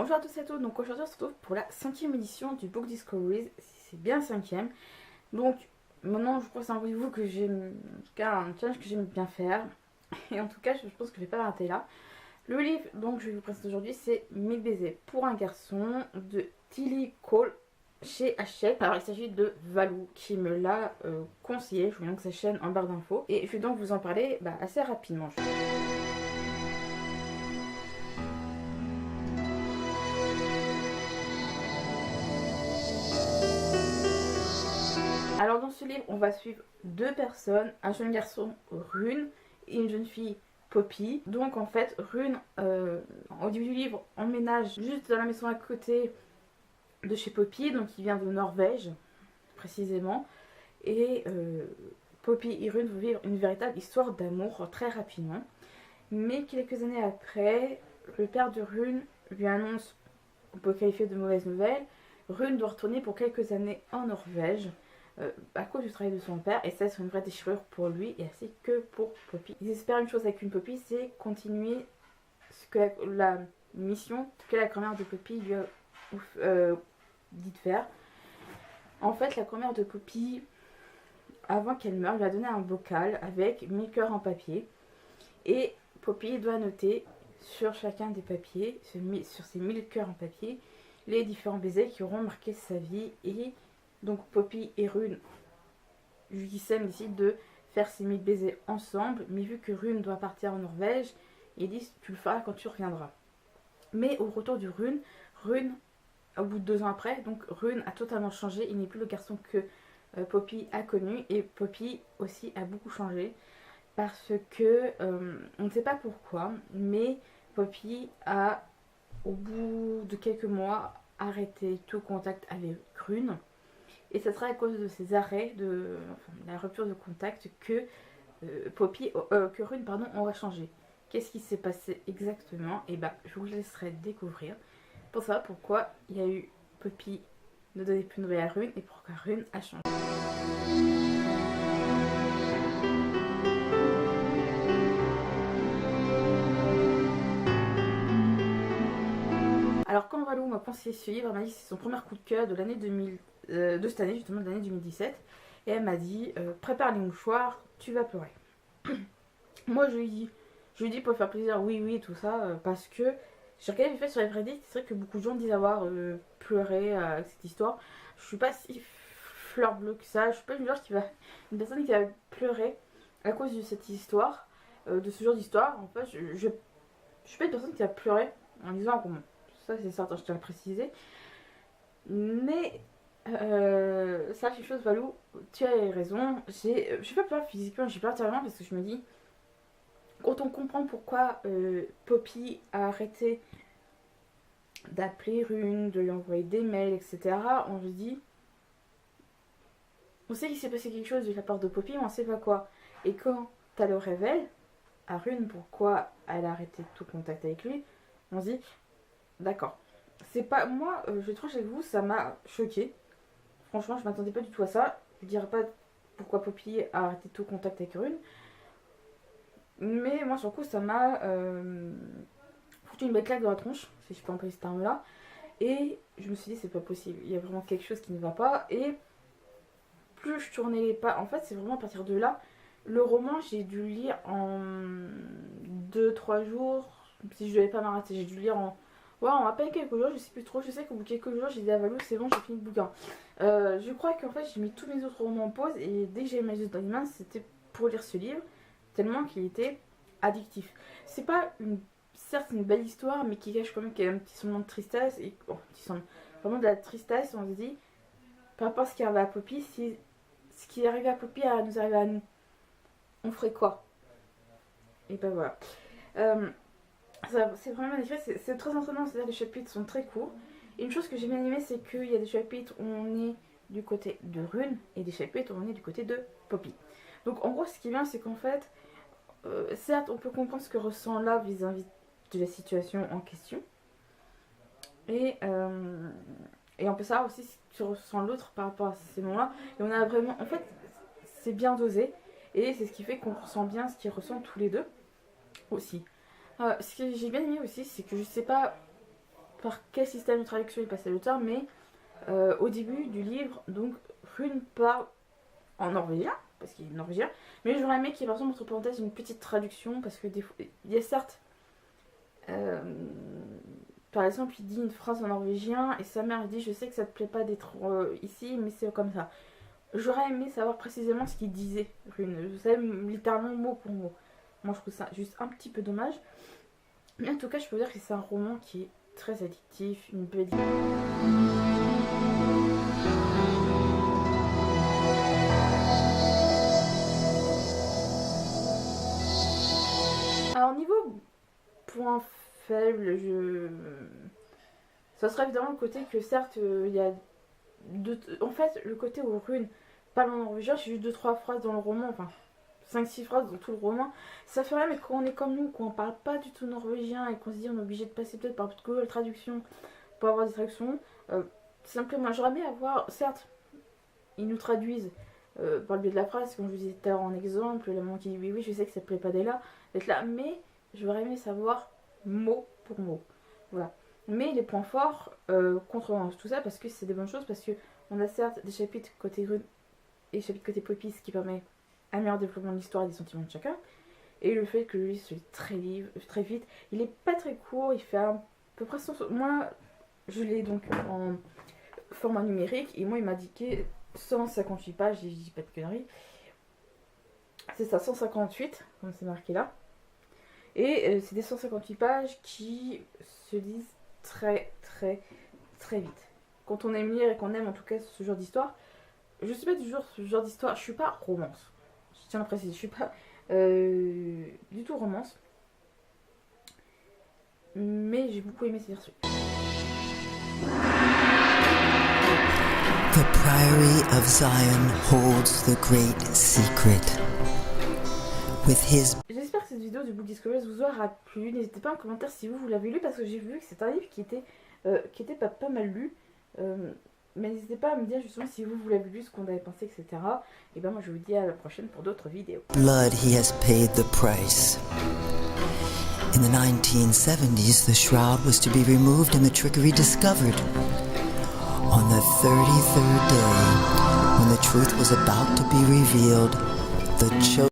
Bonjour à tous et à toutes, donc aujourd'hui on se retrouve pour la 5e édition du Book Discoveries, c'est bien 5e. Donc maintenant je crois que c'est un rendez-vous que j'aime, en tout cas un challenge que j'aime bien faire. Et en tout cas je pense que je vais pas l'arrêter là. Le livre donc je vais vous présenter aujourd'hui c'est 1000 baisers pour un garçon de Tilly Cole chez Hachette. Alors il s'agit de Valou qui me l'a conseillé, je vous mets donc sa chaîne en barre d'infos. Et je vais donc vous en parler assez rapidement. Alors dans ce livre, on va suivre deux personnes, un jeune garçon Rune et une jeune fille Poppy. Donc en fait, Rune, au début du livre, emménage juste dans la maison à côté de chez Poppy, donc il vient de Norvège précisément. Et Poppy et Rune vont vivre une véritable histoire d'amour très rapidement. Mais quelques années après, le père de Rune lui annonce, on peut qualifier de mauvaise nouvelle, Rune doit retourner pour quelques années en Norvège. À cause du travail de son père, et ça c'est une vraie déchirure pour lui et ainsi que pour Poppy. Ils espèrent une chose avec une Poppy, c'est continuer ce que la mission que la grand-mère de Poppy lui a dit de faire. En fait, la grand-mère de Poppy, avant qu'elle meure, lui a donné un bocal avec 1000 cœurs en papier, et Poppy doit noter sur chacun des papiers, sur ces 1000 cœurs en papier, les différents baisers qui auront marqué sa vie. Et donc Poppy et Rune, Judicem décident de faire ces 1000 baisers ensemble, mais vu que Rune doit partir en Norvège, ils disent tu le feras quand tu reviendras. Mais au retour du Rune, au bout de 2 ans après, donc Rune a totalement changé, il n'est plus le garçon que Poppy a connu, et Poppy aussi a beaucoup changé, parce que on ne sait pas pourquoi, mais Poppy a au bout de quelques mois arrêté tout contact avec Rune. Et ce sera à cause de ces arrêts, la rupture de contact, que Rune aura changé. Qu'est-ce qui s'est passé exactement? Et je vous laisserai découvrir pour savoir pourquoi il y a eu Poppy ne donnait plus de nouvelles à Rune et pourquoi Rune a changé. Alors quand Valou m'a conseillé ce livre, elle m'a dit que c'est son premier coup de cœur de l'année 2000. De cette année, justement de l'année 2017, et elle m'a dit prépare les mouchoirs, tu vas pleurer. Moi je lui dis pour faire plaisir, oui tout ça, parce que j'ai regardé les faits sur les Reddit, c'est vrai que beaucoup de gens disent avoir pleuré avec cette histoire. Je suis pas si fleur bleue que ça, je suis pas une personne qui va pleurer à cause de cette histoire, de ce genre d'histoire. En fait je suis pas une personne qui va pleurer en disant comment, ça c'est certain, je tiens à le préciser, mais sache une chose, Valou, tu as raison. J'ai pas peur physiquement, j'ai peur intérieurement parce que je me dis, quand on comprend pourquoi Poppy a arrêté d'appeler Rune, de lui envoyer des mails, etc., on se dit, on sait qu'il s'est passé quelque chose de la part de Poppy, mais on sait pas quoi. Et quand t'as le révèle à Rune pourquoi elle a arrêté tout contact avec lui, on se dit, d'accord. C'est pas. Moi, je trouve chez vous, ça m'a choqué. Franchement, je m'attendais pas du tout à ça. Je dirais pas pourquoi Poppy a arrêté tout contact avec Rune. Mais moi, sur le coup, ça m'a foutu une belle claque dans la tronche, si je peux employer ce terme-là. Et je me suis dit, c'est pas possible. Il y a vraiment quelque chose qui ne va pas. Et plus je tournais les pas. En fait, c'est vraiment à partir de là. Le roman, j'ai dû le lire en 2-3 jours. Si je devais pas m'arrêter, j'ai dû le lire en. Ouais, on à peine quelques jours, je sais plus trop. Je sais qu'au bout de quelques jours, j'ai dit à Valou, c'est bon, j'ai fini le bouquin. Je crois qu'en fait, j'ai mis tous mes autres romans en pause et dès que j'ai eu mes yeux dans les mains, c'était pour lire ce livre, tellement qu'il était addictif. C'est pas certes une belle histoire, mais qui cache quand même un petit semblant de tristesse, et vraiment de la tristesse. On se dit, par rapport à ce qui arrive à Poppy, si ce qui est arrivé à Poppy nous arrive à nous, on ferait quoi? Et voilà. C'est vraiment magnifique, c'est très entraînant, c'est-à-dire les chapitres sont très courts. Et une chose que j'ai bien aimé, c'est qu'il y a des chapitres où on est du côté de Rune et des chapitres où on est du côté de Poppy. Donc en gros, ce qui est bien, c'est qu'en fait, certes, on peut comprendre ce que ressent là vis-à-vis de la situation en question. Et on peut savoir aussi ce que ressent l'autre par rapport à ces moments-là. Et on a vraiment, en fait, c'est bien dosé. Et c'est ce qui fait qu'on ressent bien ce qu'ils ressentent tous les deux aussi. Ce que j'ai bien aimé aussi, c'est que je sais pas par quel système de traduction il passait l'auteur, mais au début du livre, donc Rune parle en norvégien, parce qu'il est norvégien, mais j'aurais aimé qu'il y ait par exemple entre parenthèses une petite traduction, parce que des fois, il y a certes, par exemple, il dit une phrase en norvégien, et sa mère dit je sais que ça te plaît pas d'être ici, mais c'est comme ça. J'aurais aimé savoir précisément ce qu'il disait, Rune, je sais littéralement mot pour mot. Moi je trouve ça juste un petit peu dommage. Mais en tout cas, je peux vous dire que c'est un roman qui est très addictif, une belle... Alors niveau point faible, ça serait évidemment le côté que certes, il y a... En fait, le côté où Rune parle en norvégien, c'est juste 2-3 phrases dans le roman, enfin 5-6 phrases dans tout le roman. Ça ferait, mais quand on est comme nous, qu'on parle pas du tout norvégien et qu'on se dit on est obligé de passer peut-être par Google Traduction pour avoir des traductions, simplement j'aurais aimé avoir, certes, ils nous traduisent par le biais de la phrase, comme je vous disais tout à l'heure en exemple, la maman qui dit oui, je sais que ça plaît pas d'être là, mais j'aurais aimé savoir mot pour mot. Voilà. Mais les points forts contrebalance tout ça parce que c'est des bonnes choses, parce que on a certes des chapitres côté Rune et des chapitres côté Poppy, ce qui permet un meilleur développement de l'histoire et des sentiments de chacun. Et le fait que le livre se lit très vite, il est pas très court, il fait à peu près 100... Moi, je l'ai donc en format numérique et moi il m'a indiqué 158 pages, je dis pas de conneries. C'est ça, 158, comme c'est marqué là. Et c'est des 158 pages qui se lisent très vite. Quand on aime lire et qu'on aime en tout cas ce genre d'histoire, je suis pas du genre ce genre d'histoire, je suis pas romance. Je tiens à le préciser, je suis pas du tout romance. Mais j'ai beaucoup aimé ces versions. The Priory of Zion holds the great secret. With his... J'espère que cette vidéo du Book Discoveries vous aura plu. N'hésitez pas en commentaire si vous l'avez lu, parce que j'ai vu que c'est un livre qui était pas mal lu. Mais n'hésitez pas à me dire justement si vous l'avez lu, ce qu'on avait pensé, etc. Et ben moi je vous dis à la prochaine pour d'autres vidéos. Blood, he has paid the price. In the 1970s, the shroud was to be removed and the trickery discovered. On the 33rd day, when the truth was about to be revealed, the